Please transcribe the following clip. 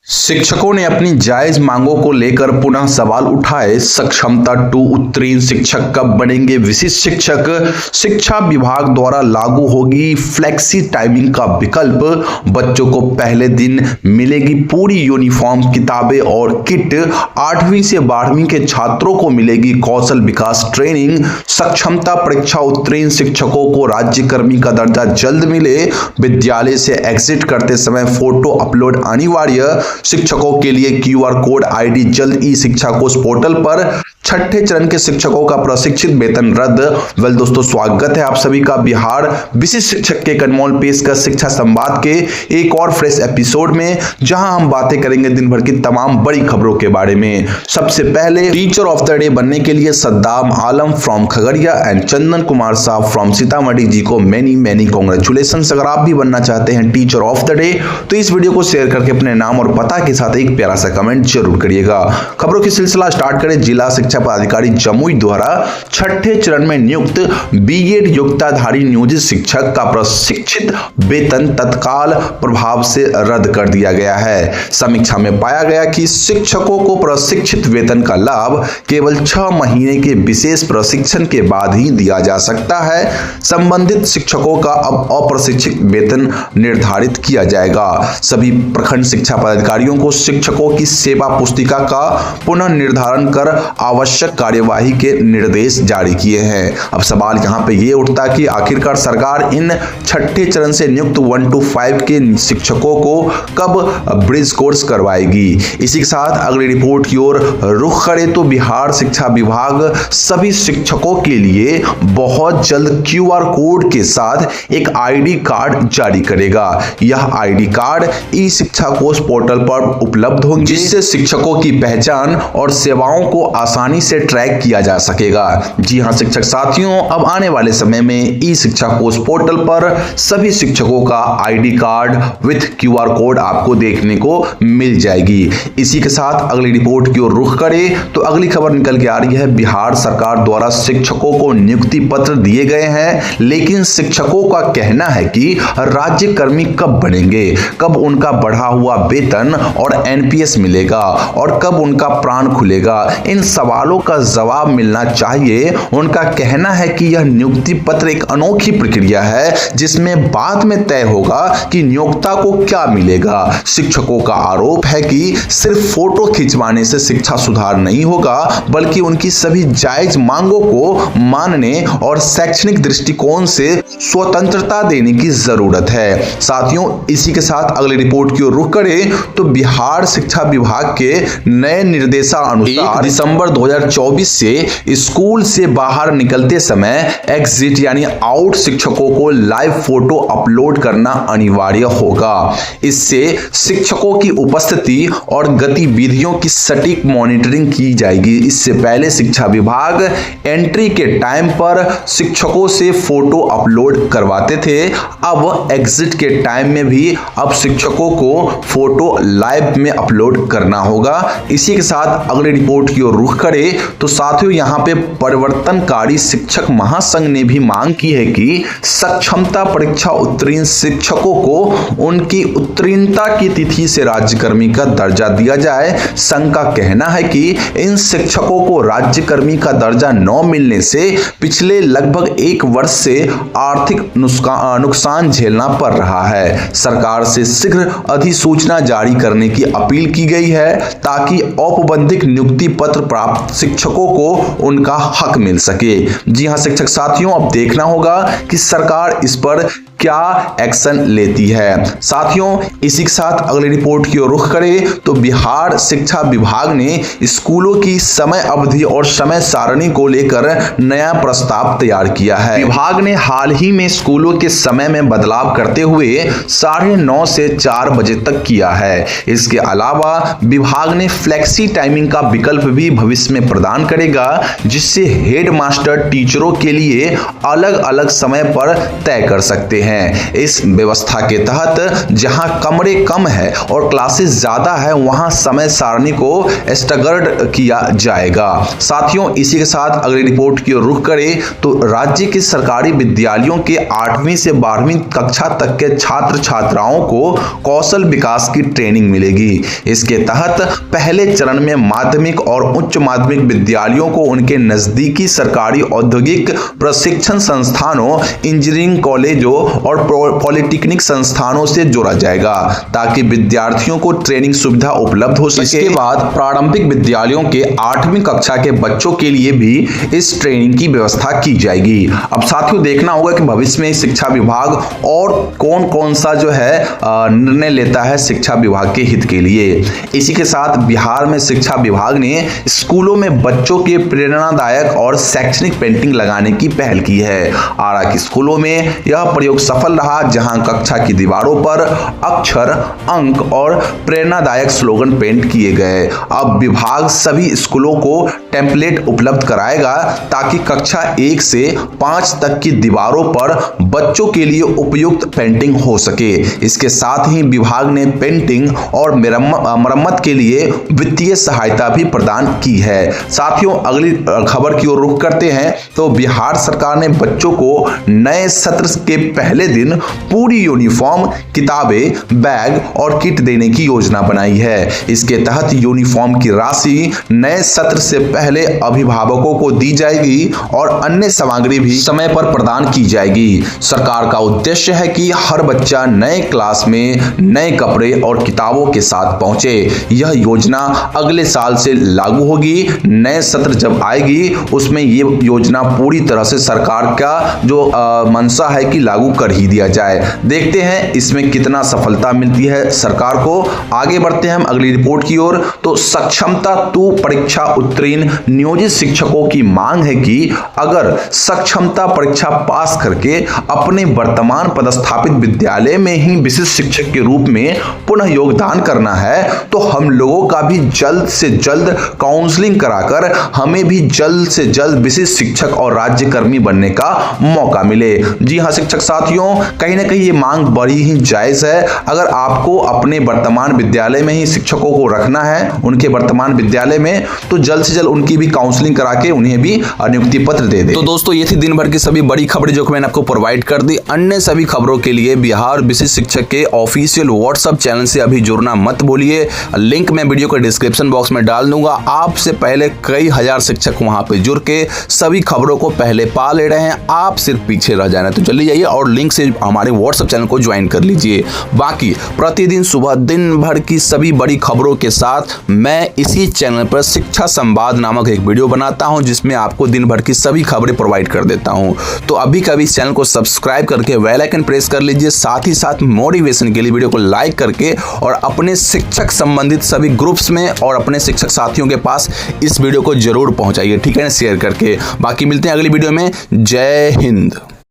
शिक्षकों ने अपनी जायज मांगों को लेकर पुनः सवाल उठाए। सक्षमता 2 उत्तीर्ण शिक्षक कब बनेंगे विशिष्ट शिक्षक? शिक्षा विभाग द्वारा लागू होगी फ्लेक्सी टाइमिंग का विकल्प। बच्चों को पहले दिन मिलेगी पूरी यूनिफॉर्म, किताबें और किट। 8वीं से 12वीं के छात्रों को मिलेगी कौशल विकास ट्रेनिंग। सक्षमता परीक्षा उत्तीर्ण शिक्षकों को राज्यकर्मी का दर्जा जल्द मिले। विद्यालय से एग्जिट करते समय फोटो अपलोड अनिवार्य। शिक्षकों के लिए क्यूआर कोड आईडी जल्द ई शिक्षा कोष पोर्टल पर। छठे चरण के शिक्षकों का प्रशिक्षित वेतन रद्द। वेल दोस्तों, स्वागत है आप सभी का बिहार विशिष्ट शिक्षक के अनमोल पेशकश शिक्षा संवाद के एक और फ्रेश एपिसोड में, जहां हम बातें करेंगे दिन भर की तमाम बड़ी खबरों के बारे में। सबसे पहले टीचर ऑफ द डे बनने के लिए सद्दाम आलम फ्रॉम खगड़िया एंड चंदन कुमार साहब फ्रॉम सीतामढ़ी जी को मेनी कांग्रेचुलेशन। अगर आप भी बनना चाहते हैं टीचर ऑफ द डे तो इस वीडियो को शेयर करके अपने नाम और पता के साथ एक प्यारा सा कमेंट जरूर करिएगा। खबरों की सिलसिला स्टार्ट करें। जिला शिक्षा पदाधिकारी जमुई द्वारा छठे चरण में नियुक्त बीएड योग्यताधारी नियोजित शिक्षक का प्रशिक्षित वेतन तत्काल प्रभाव से रद्द कर दिया गया है। समीक्षा में पाया गया कि शिक्षकों को प्रशिक्षित वेतन का लाभ केवल 6 महीने के विशेष प्रशिक्षण के बाद ही दिया जा सकता है। संबंधित शिक्षकों का अब अप्रशिक्षित वेतन निर्धारित किया जाएगा। सभी प्रखंड शिक्षा पदाधिकारियों को शिक्षकों की सेवा पुस्तिका का पुनः निर्धारण कर आवश्यक कार्यवाही के निर्देश जारी किए हैं। अब सवाल यहां पे ये उठता कि आखिरकार सरकार इन छठे चरण से नियुक्त 1 to 5 के शिक्षकों को कब ब्रिज कोर्स करवाएगी। इसी के साथ अगली रिपोर्ट की ओर रुख करें तो बिहार शिक्षा विभाग सभी शिक्षकों के लिए बहुत जल्द क्यूआर कोड के साथ एक आईडी कार्ड जारी करेगा। यह आईडी कार्ड ई शिक्षा कोष पोर्टल पर उपलब्ध होंगे, जिससे शिक्षकों की पहचान और सेवाओं को आसानी से ट्रैक किया जा सकेगा। जी हां शिक्षक साथियों, अब आने वाले समय में ई शिक्षा कोष पोर्टल पर सभी शिक्षकों का ID card with QR code आपको देखने को मिल जाएगी। इसी के साथ अगली रिपोर्ट की ओर रुख करें तो अगली खबर निकल के आ रही है। बिहार सरकार द्वारा शिक्षकों को नियुक्ति पत्र दिए गए हैं, लेकिन शिक्षकों का कहना है कि राज्यकर्मी कब बनेंगे, कब उनका बढ़ा हुआ वेतन और एनपीएस मिलेगा और कब उनका प्राण खुलेगा। इन सवालों का जवाब मिलना चाहिए। उनका कहना है कि यह नियुक्ति पत्र एक अनोखी प्रक्रिया है, जिसमें बाद में तय होगा कि नियोक्ता को क्या मिलेगा। शिक्षकों का आरोप है कि सिर्फ फोटो खिंचवाने से शिक्षा सुधार नहीं होगा, बल्कि उनकी सभी जायज मांगों को मानने और शैक्षणिक दृष्टिकोण से स्वतंत्रता देने की जरूरत है। साथियों, इसी के साथ अगली रिपोर्ट की ओर रुख करें तो बिहार शिक्षा विभाग के नए निर्देशानुसार दिसंबर 2024 से स्कूल से बाहर निकलते समय एग्जिट यानी आउट शिक्षकों को लाइव फोटो अपलोड करना अनिवार्य होगा। इससे शिक्षकों की उपस्थिति और गतिविधियों की सटीक मॉनिटरिंग की जाएगी। इससे पहले शिक्षा विभाग एंट्री के टाइम पर शिक्षकों से फोटो अपलोड करवाते थे। अब एग्जिट के टाइम में भी अब शिक्षकों को फोटो लाइव में अपलोड करना होगा। इसी के साथ अगली रिपोर्ट की ओर रुख करें तो साथियों, यहां पे परिवर्तनकारी शिक्षक महासंघ ने भी मांग की है कि सक्षमता परीक्षा उत्तीर्ण शिक्षकों को उनकी उत्तीर्णता की तिथि से राज्यकर्मी का दर्जा दिया जाए। संघ का कहना है कि इन शिक्षकों को राज्यकर्मी का दर्जा न मिलने से पिछले लगभग 1 वर्ष से आर्थिक नुकसान झेलना पड़ रहा है। सरकार से शीघ्र अधिसूचना जारी करने की अपील की गई है, ताकि औपबंधिक नियुक्ति पत्र प्राप्त शिक्षकों को उनका हक मिल सके। जी हां शिक्षक साथियों, अब देखना होगा कि सरकार इस पर क्या एक्शन लेती है। साथियों, इसी के साथ अगली रिपोर्ट की ओर रुख करें तो बिहार शिक्षा विभाग ने स्कूलों की समय अवधि और समय सारणी को लेकर नया प्रस्ताव तैयार किया है। विभाग ने हाल ही में स्कूलों के समय में बदलाव करते हुए 9:30 से 4 बजे तक किया है। इसके अलावा विभाग ने फ्लेक्सी टाइमिंग का विकल्प भी भविष्य में प्रदान करेगा, जिससे हेड मास्टर टीचरों के लिए अलग अलग समय पर तय कर सकते हैं। हैं। इस व्यवस्था के तहत जहां कमरे कम है और क्लासेस ज्यादा है वहां समय सारणी को स्टैगर्ड किया जाएगा। साथियों, इसी के साथ अगली रिपोर्ट की ओर रुख करें तो राज्य के सरकारी विद्यालयों के 8वीं से 12वीं कक्षा तक के छात्र छात्राओं को कौशल विकास की ट्रेनिंग मिलेगी। इसके तहत पहले चरण में माध्यमिक और उच्च माध्यमिक विद्यालयों को उनके नजदीकी सरकारी औद्योगिक प्रशिक्षण संस्थानों, इंजीनियरिंग कॉलेजों और पॉलिटेक्निक संस्थानों से जोड़ा जाएगा ताकि विद्यार्थियों को ट्रेनिंग सुविधा उपलब्ध हो सके। इसके बाद प्रारंभिक विद्यालयों के 8वीं कक्षा के बच्चों के लिए भी इस ट्रेनिंग की व्यवस्था की जाएगी। अब साथियों, देखना होगा कि भविष्य में शिक्षा विभाग और कौन कौन सा जो है निर्णय लेता है शिक्षा विभाग के हित के लिए। इसी के साथ बिहार में शिक्षा विभाग ने स्कूलों में बच्चों के प्रेरणादायक और शैक्षणिक पेंटिंग लगाने की पहल की है। आरा के स्कूलों में यह प्रयोग सफल रहा, जहां कक्षा की दीवारों पर अक्षर, अंक और प्रेरणादायक स्लोगन पेंट किए गए। अब विभाग सभी स्कूलों को टेम्पलेट उपलब्ध कराएगा ताकि कक्षा 1 से 5 तक की दीवारों पर बच्चों के लिए उपयुक्त पेंटिंग हो सके। इसके साथ ही विभाग ने पेंटिंग और मरम्मत के लिए वित्तीय सहायता भी प्रदान की है। साथियों, अगली खबर की ओर रुख करते हैं तो बिहार सरकार ने बच्चों को नए सत्र के पहले दिन पूरी यूनिफॉर्म, किताबें, बैग और किट देने की योजना बनाई है। इसके तहत यूनिफॉर्म की राशि नए सत्र से पहले अभिभावकों को दी जाएगी और अन्य सामग्री भी समय पर प्रदान की जाएगी। सरकार का उद्देश्य है कि हर बच्चा नए क्लास में नए कपड़े और किताबों के साथ पहुंचे। यह योजना अगले साल से लागू होगी। नए सत्र जब आएगी उसमें ये योजना पूरी तरह से सरकार का जो मंशा है कि लागू कर ही दिया जाए। देखते हैं इसमें कितना सफलता मिलती है सरकार को। आगे बढ़ते हैं हम अगली रिपोर्ट की ओर तो सक्षमता 2 परीक्षा उत्तीर्ण नियोजित शिक्षकों की मांग है कि अगर सक्षमता परीक्षा पास करके अपने वर्तमान पदस्थापित विद्यालय में ही विशिष्ट शिक्षक के रूप में पुनः योगदान करना है तो हम लोगों का भी जल्द से जल्द काउंसलिंग कराकर हमें भी जल्द से जल्द विशिष्ट शिक्षक और राज्यकर्मी बनने का मौका मिले। जी हां शिक्षक साथियों, कहीं ना कहीं ये मांग बड़ी ही जायज है। अगर आपको अपने वर्तमान विद्यालय में ही शिक्षकों को रखना है उनके वर्तमान विद्यालय में तो जल्द से जल्द उनकी भी काउंसलिंग करा के उन्हें भी नियुक्ति पत्र दे दे। तो दोस्तों, ये थी दिन भर की सभी बड़ी खबरें जो मैंने आपको प्रोवाइड कर दी। अन्य सभी खबरों के लिए बिहार विशिष्ट शिक्षक के ऑफिशियल व्हाट्सएप चैनल से अभी जुड़ना मत भूलिए। लिंक मैं वीडियो के डिस्क्रिप्शन बॉक्स में डाल दूंगा। आपसे पहले कई हजार शिक्षक वहां पे जुड़ के सभी खबरों को पहले पा ले रहे हैं, आप सिर्फ पीछे रह जाना। तो जल्दी जाइए और लिंक से हमारे व्हाट्सएप चैनल को ज्वाइन कर लीजिए। बाकी प्रतिदिन सुबह दिन भर की सभी बड़ी खबरों के साथ मैं इसी चैनल पर शिक्षा संवाद नामक एक वीडियो बनाता हूं जिसमें आपको दिन भर की सभी खबरें प्रोवाइड कर देता हूं। तो अभी कभी इस चैनल को सब्सक्राइब करके बेल आइकन प्रेस कर लीजिए। साथ ही साथ मोटिवेशन के लिए वीडियो को लाइक करके और अपने शिक्षक संबंधित सभी ग्रुप्स में और अपने शिक्षक साथियों के पास इस वीडियो को जरूर पहुंचाइए, ठीक है ना, शेयर करके। बाकी मिलते हैं अगली वीडियो में। जय हिंद।